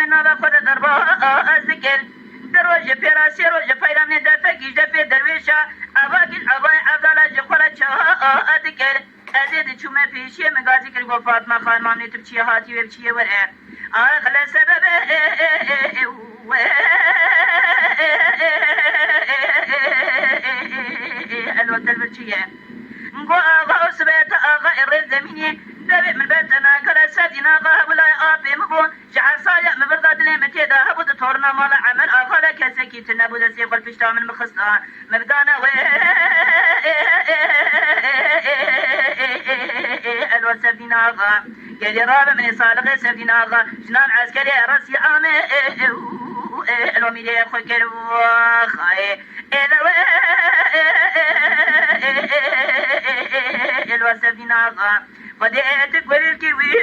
من نابا خود دربا ذکر دروج پیراسی روج پیرام ندفع گیجه پی درویشا اواگین اوای عبدالله جخورا چه ذکر ازید چومه پیشی مگازی کر گو فاطمه خان مامنی تب چیه هاتی و چیه وره آخلا سبب الوقت البرشية نقول آغا وسبيت آغا إرد زميني دبي من بيتنا كلا سدينا آغا ولا آبي مبون جعل صايا مبرداد لي متيدا هبود تورنا مالا عمل آغا لك سكيت نبود سيقل فشتا من مخصنا مبدانا الوقت سدينا آغا قالي رابع من صالح سدينا آغا جنان عسكري راسي عامي الوميلي أخوي كروخاي الوسفين عظام قد تكبر الكوي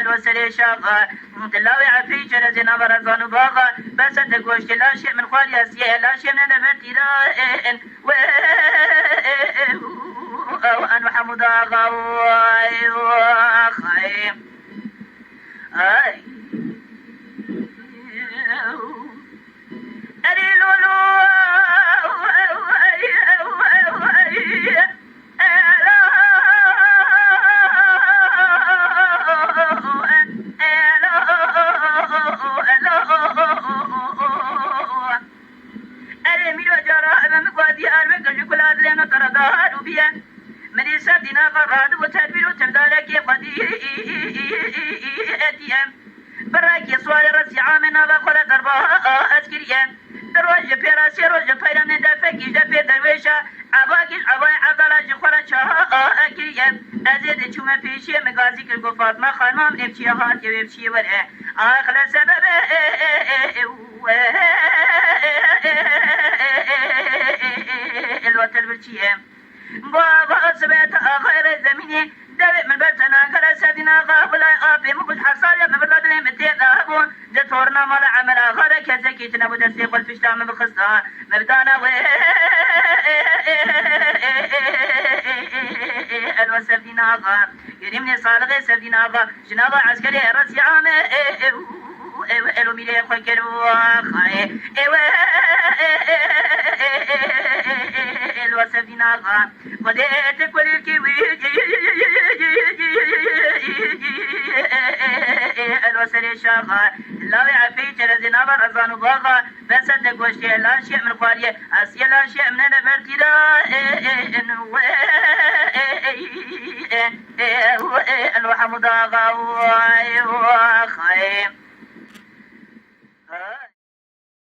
الوسري شاقا تلاوي عفري شرزنا برزان باغا بس تقوش لا شيء من خوالي أسيه لا شيء من نبتي لا وأن محمد آغا وخيم أي براكي سوالي راسي عامنا بقول دربا أسكريا دروج بيراسي روج بيرام ندفكي جبي درويشا عباكي عباي عبدالله جخورا شاها أكريا أزيد شوما بيشي مغازي كرقو فاطمة خانمام نبشي هاتي ويبشي ورع آخلا سبب الوقت البرشية بابا سبيت آخر الزميني دبي من بلتنا كلا سدينا غافلا آبي مبود حصاليا مبرد لي متيدا هبون جتورنا مالا عملا غارة كزكي تنبود السيق والفشتا من بخصها مبدانا الوسفين آغا يريمني صالغي سفين آغا جنابا عسكري راسي عامي الوميلي أخوي كروخاي الوسفين آغا قد تكبر الكوي الوسري شاغا لاوي عفي ترزنا برزان باغا بس تقوشي لا شيء من خوالي أسيا لا شيء من نبرتي لا الوحمد آغا